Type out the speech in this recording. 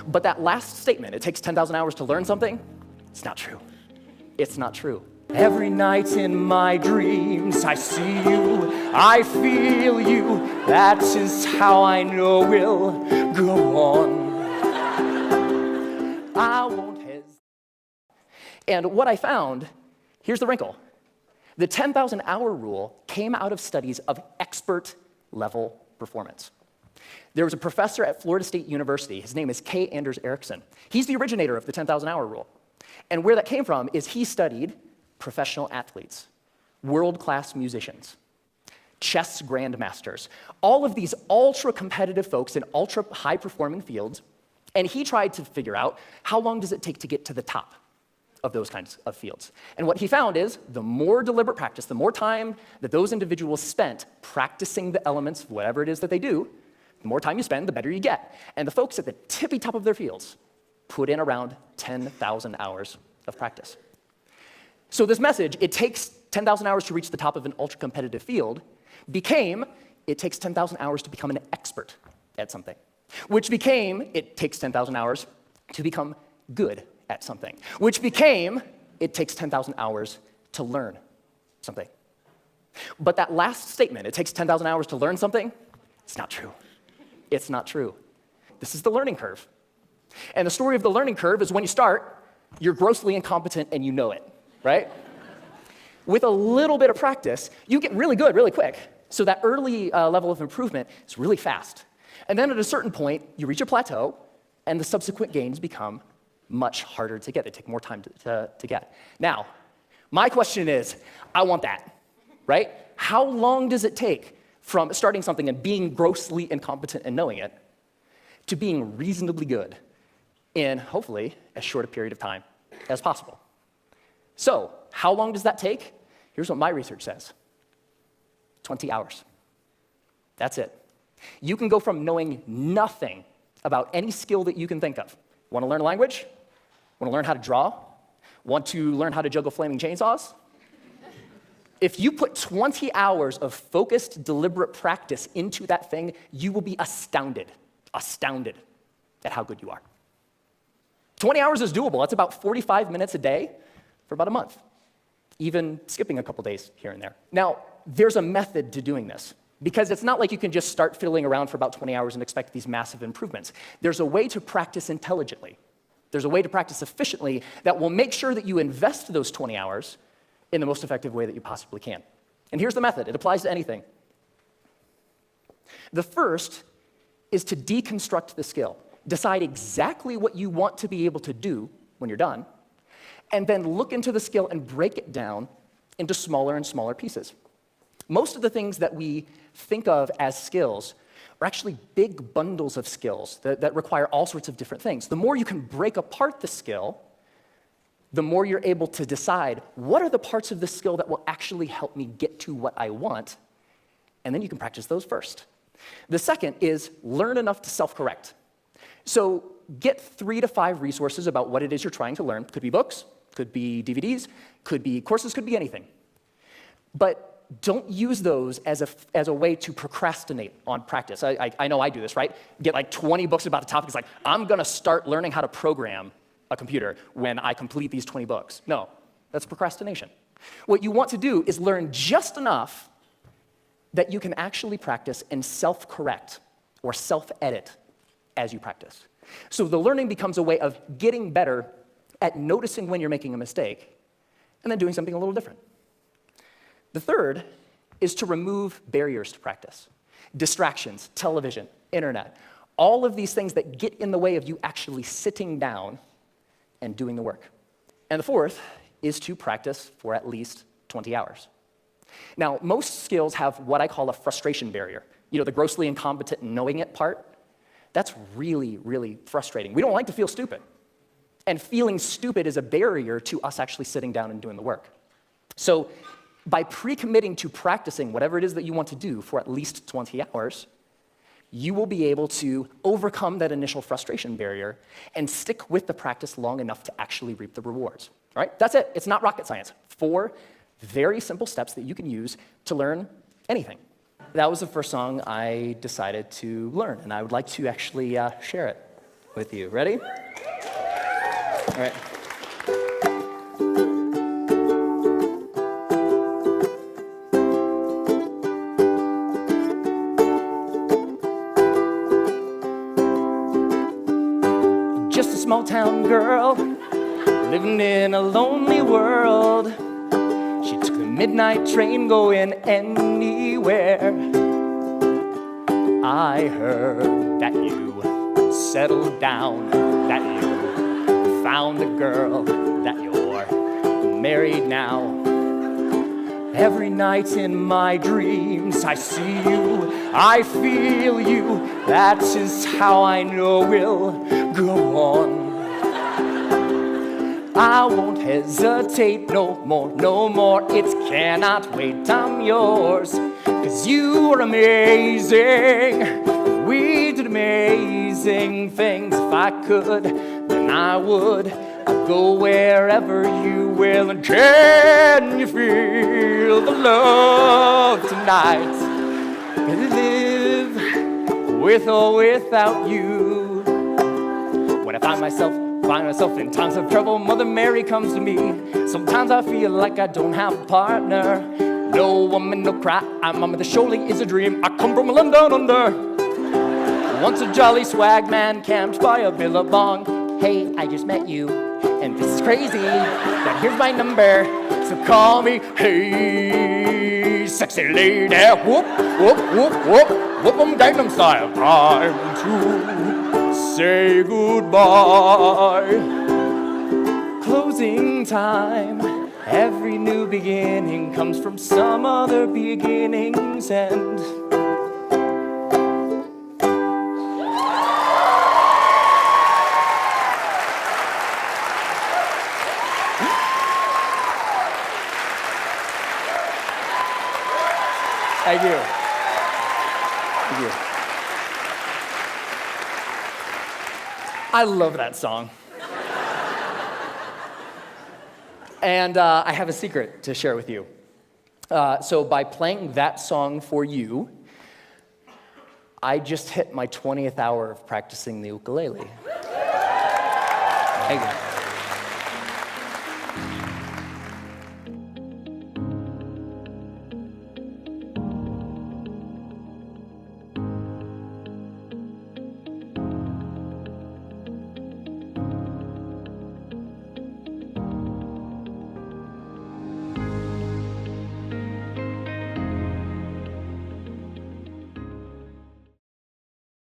But that last statement, it takes 10,000 hours to learn something, it's not true. It's not true. Every night in my dreams, I see you, I feel you. That is how I know we'll go on. I won't hesitate. And what I found, here's the wrinkle. The 10,000-hour rule came out of studies of expert-level performance. There was a professor at Florida State University. His name is K. Anders Ericsson. He's the originator of the 10,000-hour rule. And where that came from is he studied professional athletes, world-class musicians, chess grandmasters, all of these ultra-competitive folks in ultra-high-performing fields, and he tried to figure out how long does it take to get to the top of those kinds of fields. And what he found is the more deliberate practice, the more time that those individuals spent practicing the elements of whatever it is that they do, the more time you spend, the better you get. And the folks at the tippy top of their fields put in around 10,000 hours of practice. So this message, it takes 10,000 hours to reach the top of an ultra-competitive field, became, it takes 10,000 hours to become an expert at something, which became, it takes 10,000 hours to become good at something, which became, it takes 10,000 hours to learn something. But that last statement, it takes 10,000 hours to learn something, it's not true. It's not true. This is the learning curve. And the story of the learning curve is when you start, you're grossly incompetent and you know it, right? With a little bit of practice, you get really good really quick. So that early level of improvement is really fast. And then at a certain point, you reach a plateau, and the subsequent gains become much harder to get. They take more time to get. Now, my question is, I want that, right? How long does it take from starting something and being grossly incompetent and knowing it to being reasonably good in, hopefully, as short a period of time as possible? So, how long does that take? Here's what my research says. 20 hours. That's it. You can go from knowing nothing about any skill that you can think of. Want to learn a language? Want to learn how to draw? Want to learn how to juggle flaming chainsaws? If you put 20 hours of focused, deliberate practice into that thing, you will be astounded at how good you are. 20 hours is doable. That's about 45 minutes a day for about a month, even skipping a couple days here and there. Now, there's a method to doing this, because it's not like you can just start fiddling around for about 20 hours and expect these massive improvements. There's a way to practice intelligently. There's a way to practice efficiently that will make sure that you invest those 20 hours in the most effective way that you possibly can. And here's the method. It applies to anything. The first is to deconstruct the skill. Decide exactly what you want to be able to do when you're done, and then look into the skill and break it down into smaller and smaller pieces. Most of the things that we think of as skills are actually big bundles of skills that require all sorts of different things. The more you can break apart the skill, the more you're able to decide what are the parts of the skill that will actually help me get to what I want, and then you can practice those first. The second is learn enough to self-correct. So get 3 to 5 resources about what it is you're trying to learn. Could be books, could be DVDs, could be courses, could be anything. But don't use those as a way to procrastinate on practice. I know I do this, right? Get like 20 books about a topic. It's like, I'm going to start learning how to program a computer when I complete these 20 books. No, that's procrastination. What you want to do is learn just enough that you can actually practice and self-correct or self-edit as you practice. So the learning becomes a way of getting better at noticing when you're making a mistake and then doing something a little different. The third is to remove barriers to practice. Distractions, television, internet, all of these things that get in the way of you actually sitting down and doing the work. And the fourth is to practice for at least 20 hours. Now, most skills have what I call a frustration barrier. You know, the grossly incompetent and knowing it part. That's really, really frustrating. We don't like to feel stupid. And feeling stupid is a barrier to us actually sitting down and doing the work. So by pre-committing to practicing whatever it is that you want to do for at least 20 hours, you will be able to overcome that initial frustration barrier and stick with the practice long enough to actually reap the rewards. All right? That's it. It's not rocket science. 4 very simple steps that you can use to learn anything. That was the first song I decided to learn, and I would like to actually share it with you. Ready? All right. Just a small town girl living in a lonely world. She took the midnight train going anywhere. I heard that you settled down, that you found a girl, that you're married now. Every night in my dreams I see you, I feel you. That is how I know we'll go on. I won't hesitate no more, no more. It cannot wait, I'm yours. 'Cause you are amazing. We did amazing things. If I could, then I would. I'd go wherever you will. And can you feel the love tonight? Can I live with or without you? When I find myself in times of trouble, Mother Mary comes to me. Sometimes I feel like I don't have a partner. No woman, no cry, mama, this surely is a dream. I come from a land down under. Once a jolly swag man camped by a billabong. Hey, I just met you, and this is crazy, but here's my number, so call me. Hey, sexy lady, whoop, whoop, whoop, whoop, whoop 'em Gangnam Style. Time to say goodbye. Closing time. Every new beginning comes from some other beginning's end. Thank you. Thank you. I love that song. And I have a secret to share with you. So by playing that song for you, I just hit my 20th hour of practicing the ukulele. Thank you.